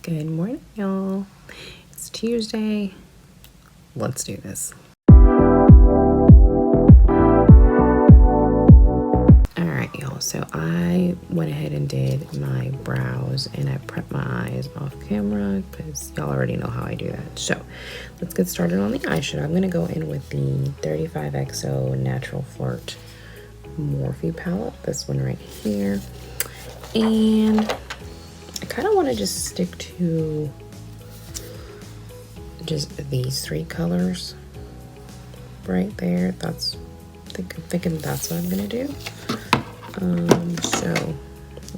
Good morning, y'all. It's Tuesday. Let's do this. Alright, y'all. So I went ahead and did my brows and I prepped my eyes off camera because y'all already know how I do that. So let's get started on the eyeshadow. I'm going to go in with the 35XO Natural Flirt Morphe palette. This one right here. And I kind of want to just stick to just these three colors right there. I'm thinking that's what I'm gonna do. So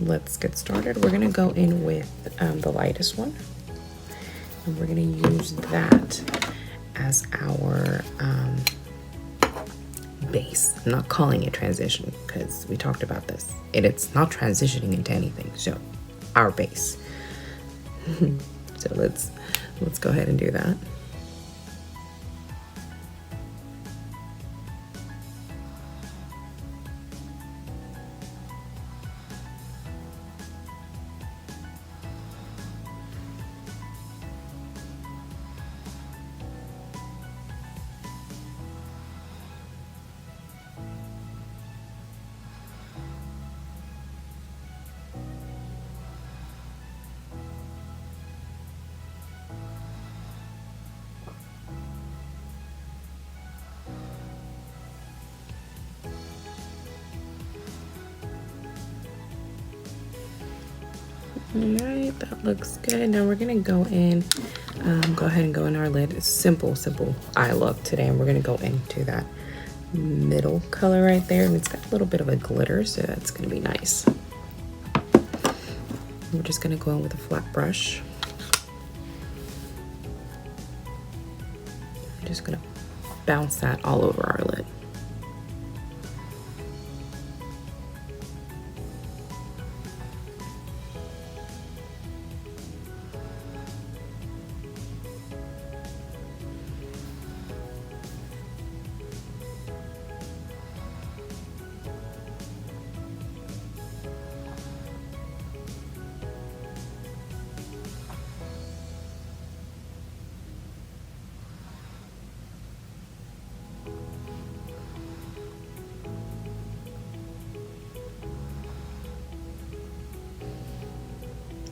let's get started. We're gonna go in with the lightest one, and we're gonna use that as our base. I'm not calling it transition because we talked about this. It's not transitioning into anything. So our base. So let's go ahead and do that. Alright, that looks good. Now we're gonna go in, go ahead and go in our lid. It's simple eye look today, and we're gonna go into that middle color right there, and it's got a little bit of a glitter, so that's gonna be nice. We're just gonna go in with a flat brush. I'm just gonna bounce that all over our lid.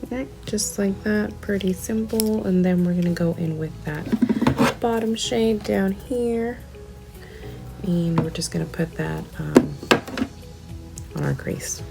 Okay, just like that, pretty simple. And then we're gonna go in with that bottom shade down here, and we're just gonna put that on our crease.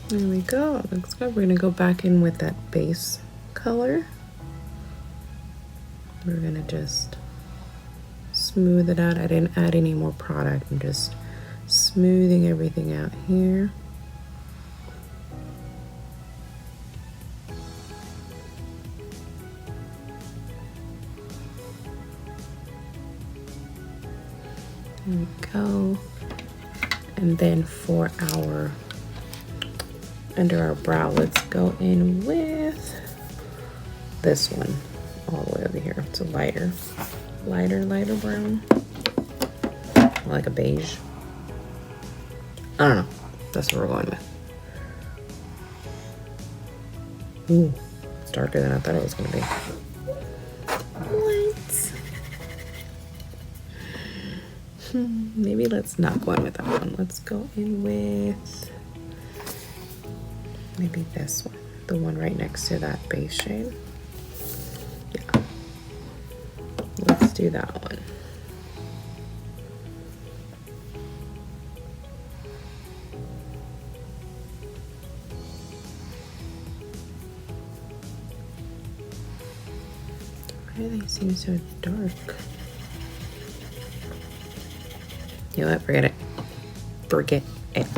There we go, looks good. We're gonna go back in with that base color. We're gonna just smooth it out. I didn't add any more product. I'm just smoothing everything out here. There we go. And then for our under our brow, let's go in with this one all the way over here. It's a lighter brown, like a beige. I don't know, that's what we're going with. Ooh, it's darker than I thought it was gonna be. What? Maybe let's not go in with that one. Let's go in with maybe this one, the one right next to that base shade. Yeah, let's do that one. Why do they seem so dark? You know what? Forget it. Forget it.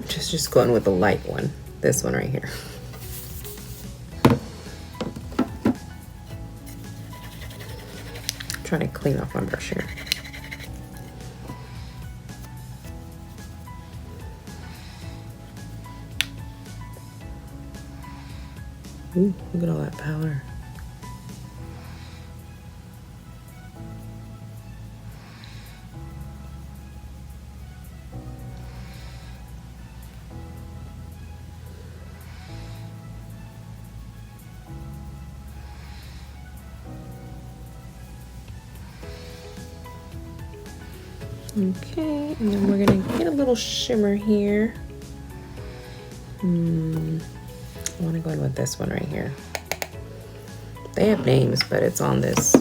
Just going with the light one. This one right here. trying to clean off my brush here. Ooh, look at all that powder. Okay, and then we're gonna get a little shimmer here. I wanna go in with this one right here. They have names, but it's on this,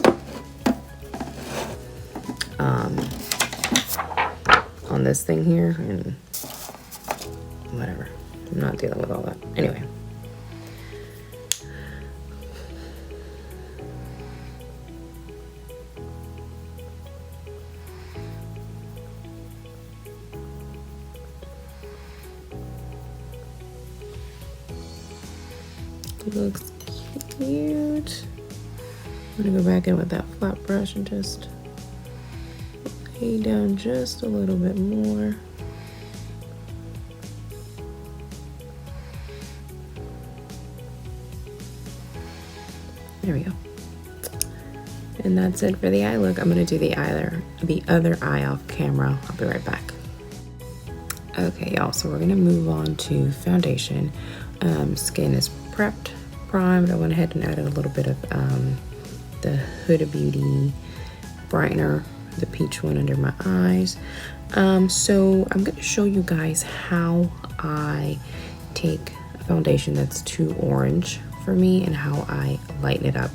on this thing here, and whatever. I'm not dealing with all that. Anyway. Looks cute. I'm gonna go back in with that flat brush and just lay down just a little bit more. There we go. And that's it for the eye look. I'm gonna do the other eye off camera. I'll be right back. Okay, y'all, so we're gonna move on to foundation. Skin is prepped, primed. I went ahead and added a little bit of the Huda Beauty brightener, the peach one under my eyes. So I'm going to show you guys how I take a foundation that's too orange for me and how I lighten it up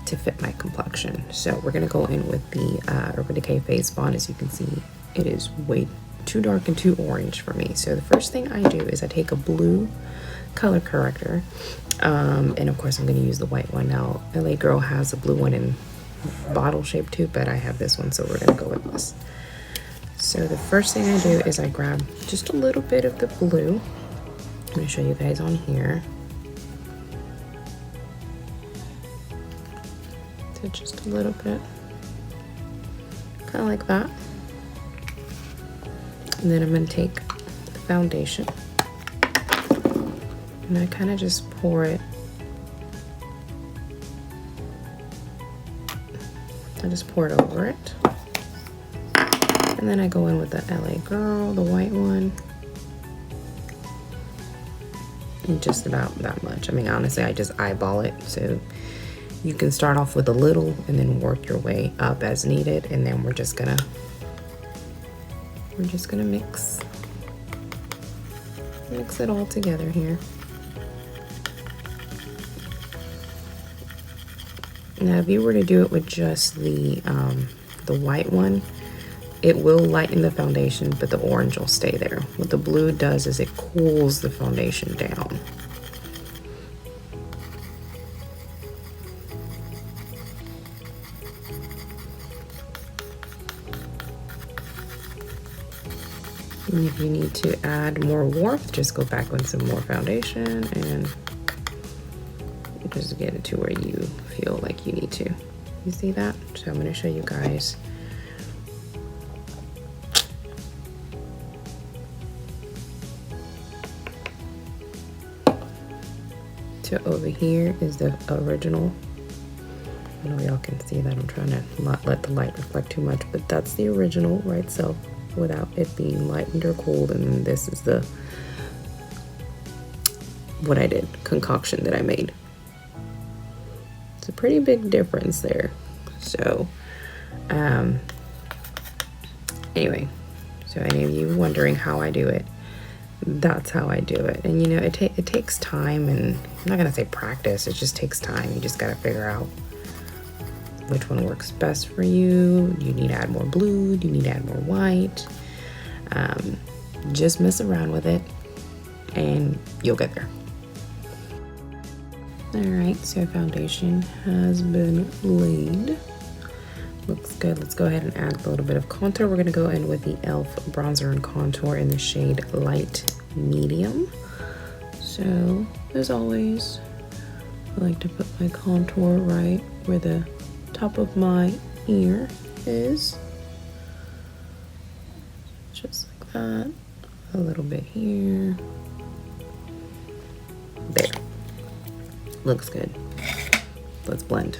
to fit my complexion. So we're going to go in with the Urban Decay Face Bond. As you can see, it is way too dark and too orange for me. So the first thing I do is I take a blue color corrector, and of course I'm going to use the white one. Now LA Girl has a blue one in bottle shape too, but I have this one, so we're going to go with this. So the first thing I do is I grab just a little bit of the blue. I'm going to show you guys on here. So just a little bit, kind of like that. And then I'm going to take the foundation and I kind of just pour it. I just pour it over it. And then I go in with the LA Girl, the white one. And just about that much. I mean, honestly, I just eyeball it. So you can start off with a little and then work your way up as needed. And then we're just gonna mix it all together here. Now, if you were to do it with just the white one, it will lighten the foundation, but the orange will stay there. What the blue does is it cools the foundation down. And if you need to add more warmth, just go back with some more foundation and just get it to where you feel like you need to. You see that? So I'm going to show you guys. So over here is the original. I know y'all can see that. I'm trying to not let the light reflect too much, but that's the original right self without it being lightened or cooled. And then this is the what I did, concoction that I made. It's a pretty big difference there. So anyway, so any of you wondering how I do it, that's how I do it. And you know, it takes time, and I'm not gonna say practice, it just takes time. You just gotta figure out which one works best for you. Do you need to add more blue? Do you need to add more white? Just mess around with it and you'll get there. Alright, so foundation has been laid. Looks good. Let's go ahead and add a little bit of contour. We're going to go in with the e.l.f. bronzer and contour in the shade Light Medium. So, as always, I like to put my contour right where the top of my here is. Just like that. A little bit here. There. Looks good. Let's blend.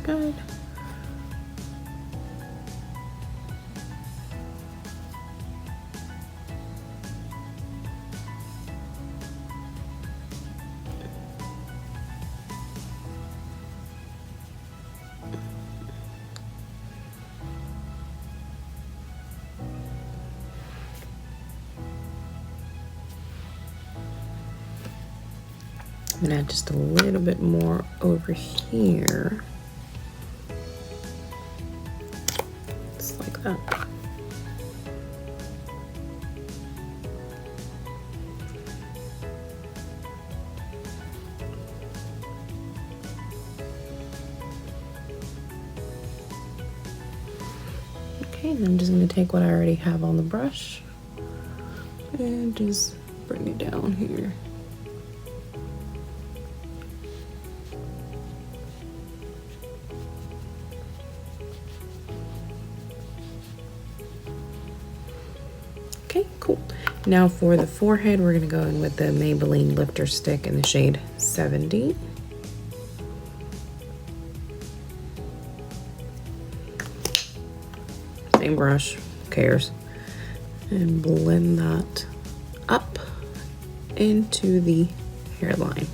Good. I'm gonna add just a little bit more over here. Just like that. Okay, then I'm just gonna take what I already have on the brush and just bring it down here. Okay, cool. Now for the forehead, we're gonna go in with the Maybelline Lifter Stick in the shade 70. Same brush, who cares? And blend that up into the hairline.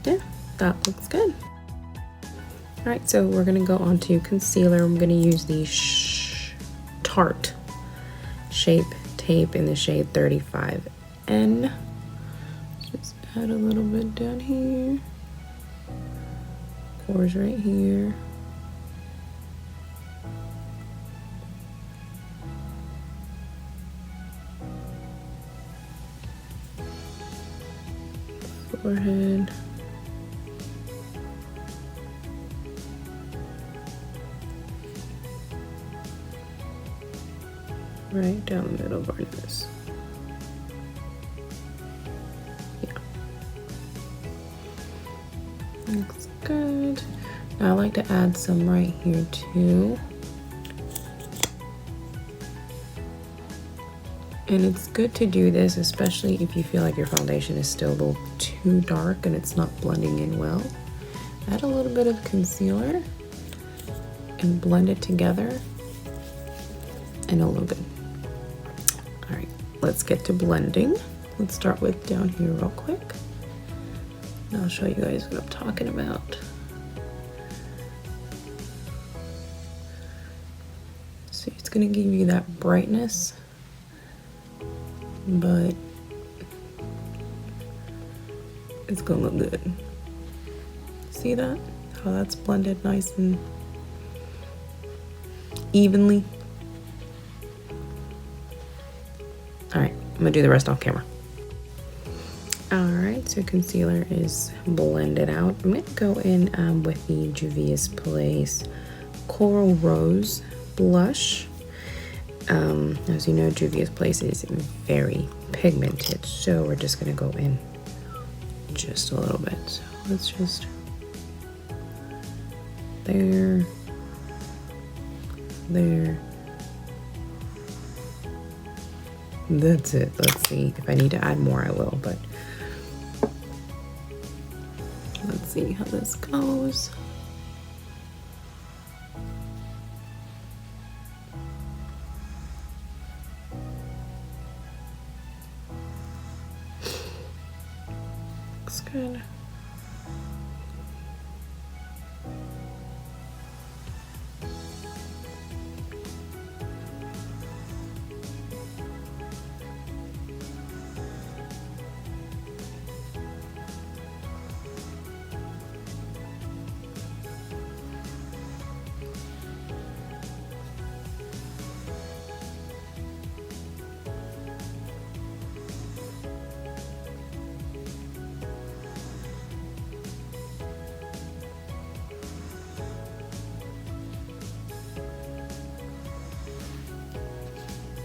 Yeah, that looks good. All right, so we're gonna go on to concealer. I'm gonna use the Tarte Shape Tape in the shade 35N. Just add a little bit down here. Pores right here. Forehead. Right down the middle of our nose. Yeah. Looks good. Now I like to add some right here too. And it's good to do this, especially if you feel like your foundation is still a little too dark and it's not blending in well. Add a little bit of concealer and blend it together and it'll look good. All right, let's get to blending. Let's start with down here real quick. And I'll show you guys what I'm talking about. So it's gonna give you that brightness, but it's gonna look good. See that? How that's blended nice and evenly. All right, I'm gonna do the rest off camera. All right, so concealer is blended out. I'm gonna go in with the Juvia's Place Coral Rose blush. As you know, Juvia's Place is very pigmented, so we're just gonna go in just a little bit. So let's just there. That's it. Let's see. If I need to add more, I will, but let's see how this goes.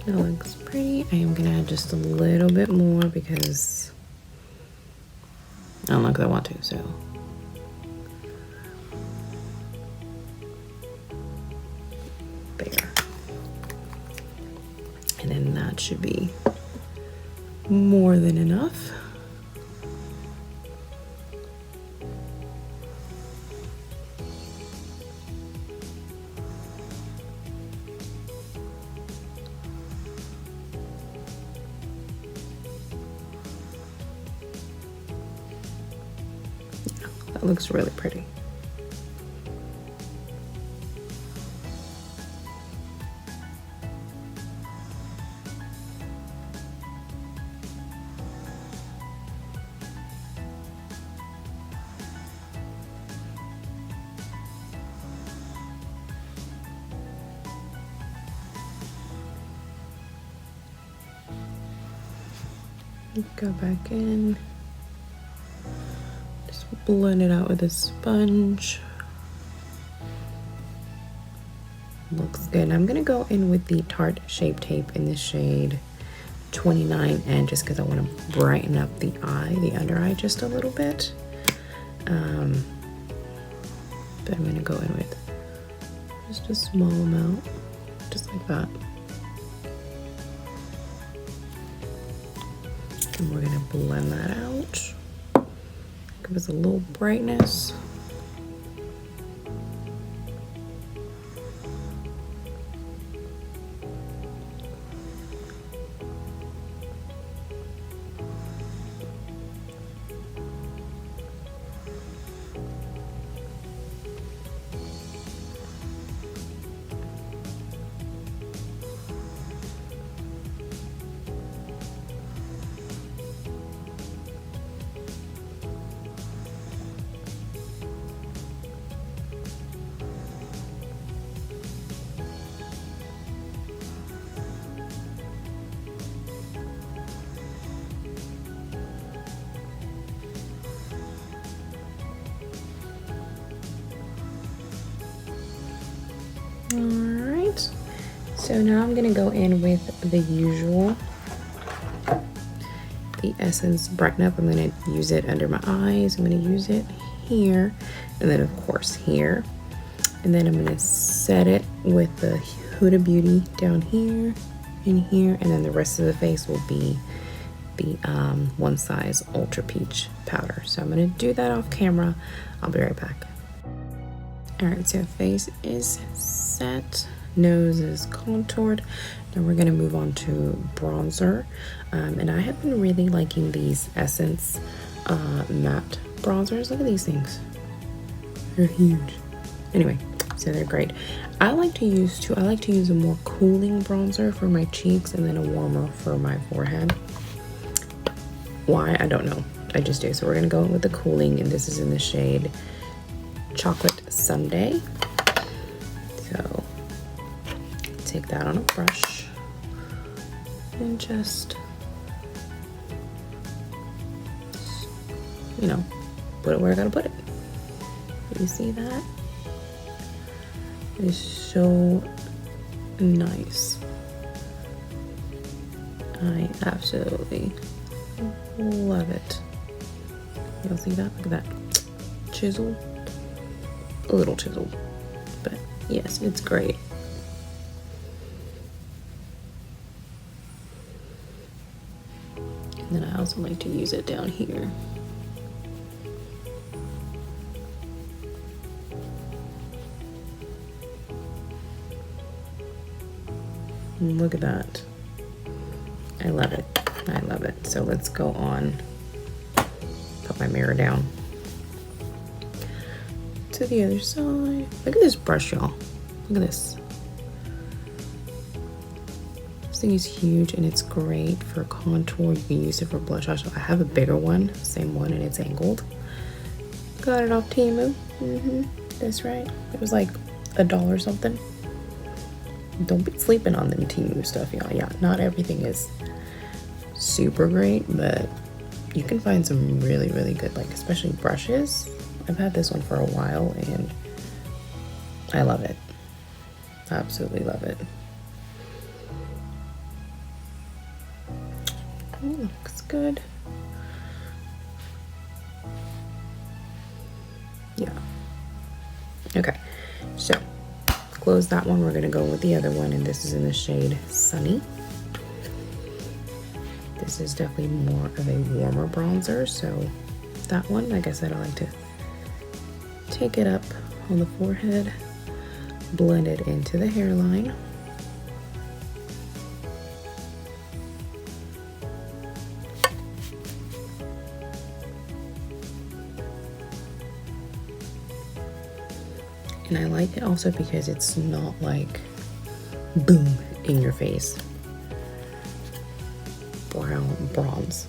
That looks pretty. I am gonna add just a little bit more because I don't know if I want to, so. There. And then that should be more than enough. That looks really pretty. Go back in. Just blend it out with a sponge. Looks good. I'm gonna go in with the Tarte Shape Tape in the shade 29N just because I want to brighten up the eye, the under eye just a little bit. But I'm gonna go in with just a small amount, just like that. And we're gonna blend that out. Give us a little brightness. Alright, so now I'm gonna go in with the usual, the Essence Brighten Up. I'm gonna use it under my eyes, I'm gonna use it here, and then of course here. And then I'm gonna set it with the Huda Beauty down here and here, and then the rest of the face will be the One Size Ultra Peach powder. So I'm gonna do that off camera. I'll be right back. Alright, so face is set, nose is contoured. Now we're gonna move on to bronzer. And I have been really liking these Essence matte bronzers. Look at these things. They're huge. Anyway, so they're great. I like to use a more cooling bronzer for my cheeks and then a warmer for my forehead. Why? I don't know. I just do. So we're gonna go with the cooling, and this is in the shade Chocolate Sundae. So take that on a brush and just, you know, put it where I gotta put it. You see that? It is so nice. I absolutely love it. You'll see that? Look at that. Chiseled. A little chiseled, but yes, it's great. And then I also like to use it down here. And look at that. I love it. I love it. So let's go on. Put my mirror down. To the other side. Look at this brush, y'all. Look at this. This thing is huge and it's great for contour. You can use it for blush. I have a bigger one, same one, and it's angled. Got it off Temu. That's right. It was like $1 something. Don't be sleeping on them Temu stuff, y'all. Yeah, not everything is super great, but you can find some really, really good, like especially brushes. I've had this one for a while and I love it. Absolutely love it. Okay, looks good. Yeah. Okay, so close that one. We're gonna go with the other one, and this is in the shade Sunny. This is definitely more of a warmer bronzer, so that one, like I said, I like to take it up on the forehead, blend it into the hairline. And I like it also because it's not like boom in your face brown bronze.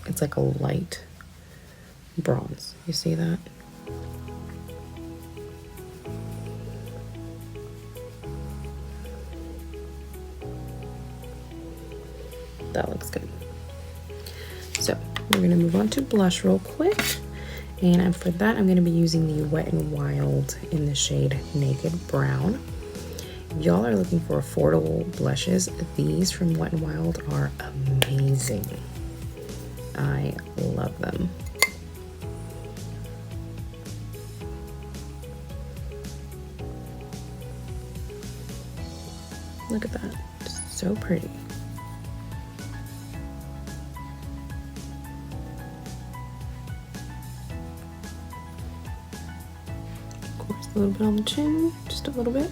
It's like a light bronze. You see that? That looks good. So we're gonna move on to blush real quick. And for that, I'm gonna be using the Wet n Wild in the shade Naked Brown. If y'all are looking for affordable blushes, these from Wet n Wild are amazing. I love them. Look at that, so pretty. Of course, a little bit on the chin, just a little bit,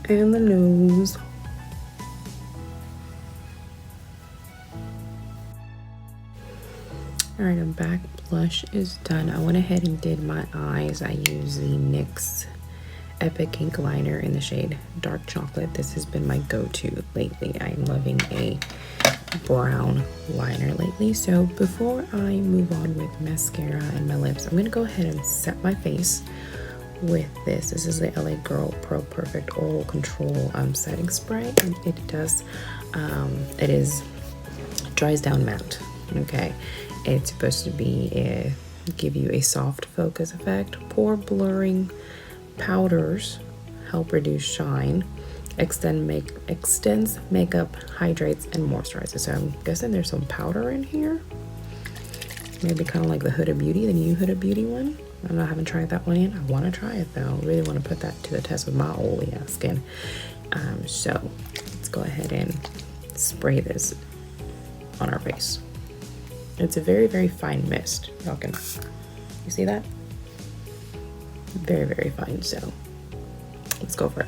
and the nose. All right, I'm back. Blush is done. I went ahead and did my eyes. I use the NYX Epic Ink Liner in the shade Dark Chocolate. This has been my go-to lately. I'm loving a brown liner lately. So before I move on with mascara and my lips, I'm gonna go ahead and set my face with this. This is the LA Girl Pro Perfect Oil Control setting spray, and it does, it is dries down matte. Okay, it's supposed to be give you a soft focus effect, pore blurring powders help reduce shine, extends makeup, hydrates, and moisturizes. So I'm guessing there's some powder in here. Maybe kind of like the Huda Beauty, the new Huda Beauty one. I haven't tried that one yet. I want to try it though. I really want to put that to the test with my oily skin. So let's go ahead and spray this on our face. It's a very, very fine mist. Y'all can, you see that? Very, very fine. So let's go for it.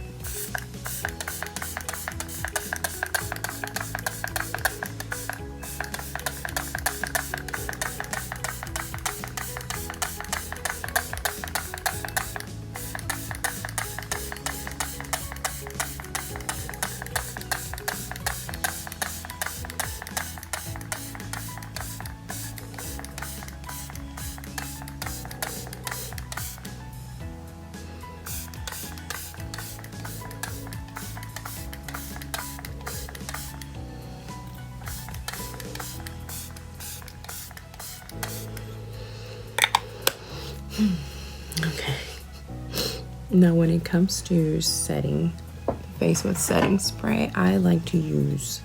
Okay. Now when it comes to setting face with setting spray, I like to use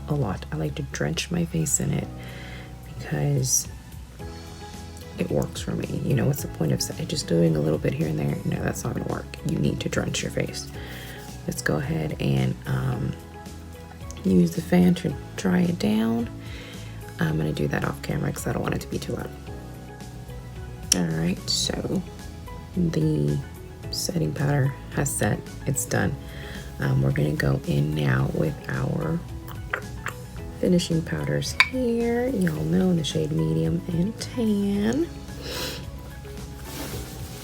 a lot. I like to drench my face in it because it works for me. You know, what's the point of just doing a little bit here and there? No, that's not gonna work. You need to drench your face. Let's go ahead and use the fan to dry it down. I'm gonna do that off camera because I don't want it to be too loud. All right, so the setting powder has set, it's done. We're gonna go in now with our finishing powders here. Y'all know in the shade medium and tan.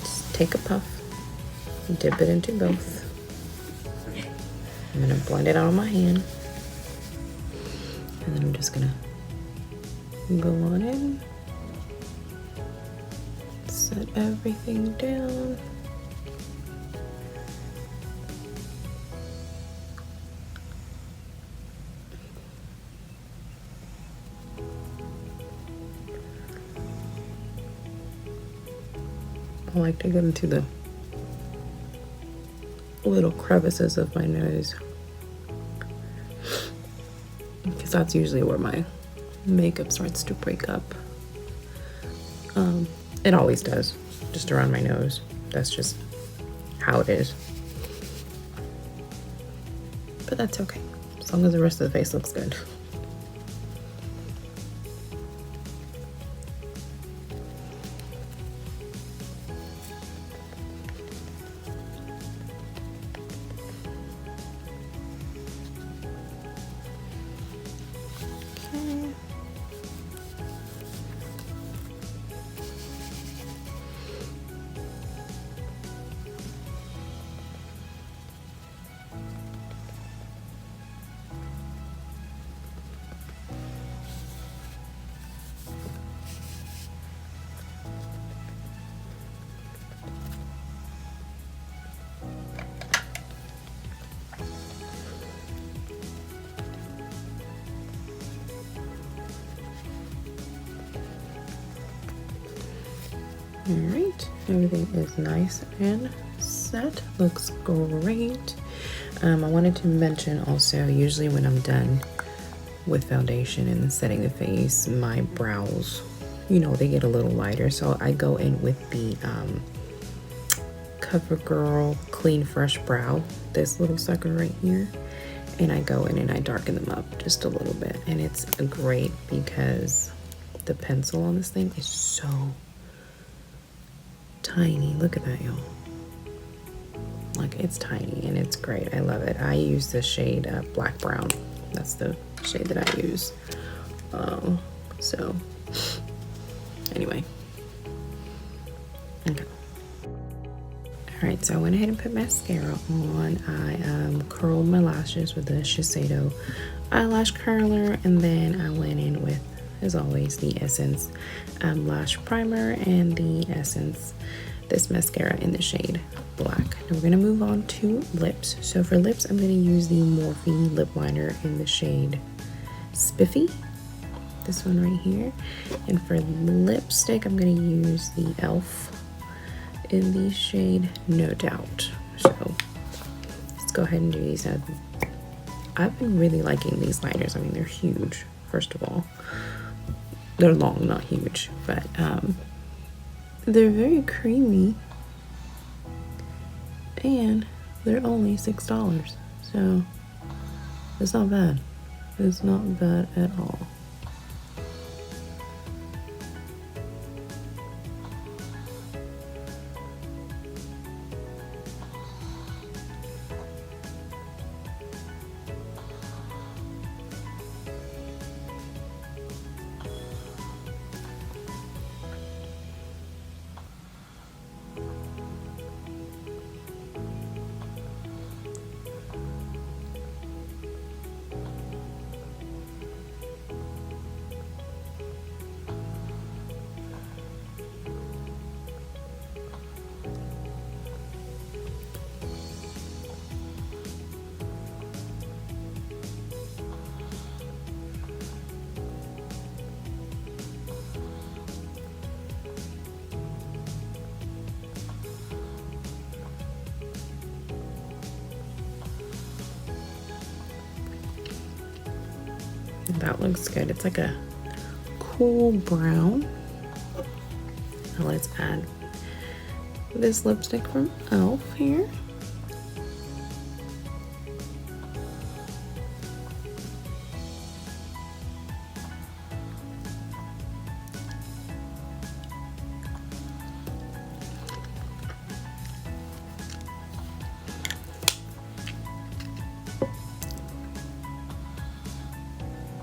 Just take a puff, dip it into both. I'm gonna blend it out on my hand. And then I'm just gonna go on in. Set everything down. I like to get into the little crevices of my nose because That's usually where my makeup starts to break up. It always does, just around my nose. That's just how it is. But that's okay, as long as the rest of the face looks good. All right, everything is nice and set. Looks great. I wanted to mention also, usually when I'm done with foundation and setting the face, my brows, you know, they get a little lighter. So I go in with the CoverGirl Clean Fresh Brow, this little sucker right here. And I go in and I darken them up just a little bit. And it's great because the pencil on this thing is so tiny. Look at that, y'all. Like, it's tiny and it's great. I love it. I use the shade Black Brown. That's the shade that I use. So anyway, okay. All right, so I went ahead and put mascara on. I curled my lashes with the Shiseido eyelash curler, and then I went in with, as always, the Essence lash primer and the Essence, this mascara in the shade Black. Now we're gonna move on to lips. So for lips, I'm gonna use the Morphe lip liner in the shade Spiffy, this one right here. And for lipstick, I'm gonna use the e.l.f. in the shade No Doubt. So let's go ahead and do these. I've been really liking these liners. I mean, they're huge, first of all. They're long, not huge, but they're very creamy, and they're only $6, so it's not bad. It's not bad at all. That looks good. It's like a cool brown. Now let's add this lipstick from e.l.f. here.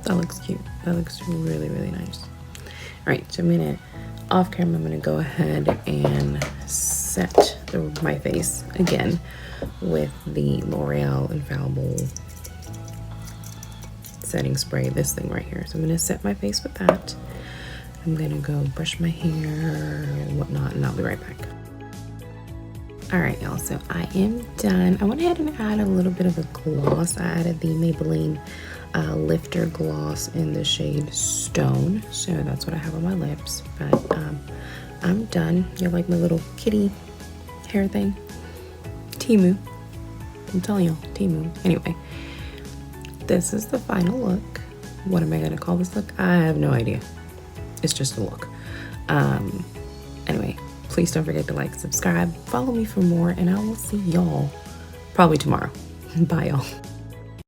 That looks cute. That looks really, really nice. All right, so I'm gonna, off camera, I'm gonna go ahead and set my face again with the L'Oreal Infallible setting spray, this thing right here. So I'm gonna set my face with that. I'm gonna go brush my hair and whatnot, and I'll be right back. All right, y'all, so I am done. I went ahead and added a little bit of a gloss. I added the Maybelline Lifter Gloss in the shade Stone. So that's what I have on my lips, but I'm done. You like my little kitty hair thing? Timu. I'm telling you, Timu. Anyway, this is the final look. What am I gonna call this look? I have no idea. It's just a look. Anyway, please don't forget to like, subscribe, follow me for more, and I will see y'all probably tomorrow. Bye, y'all.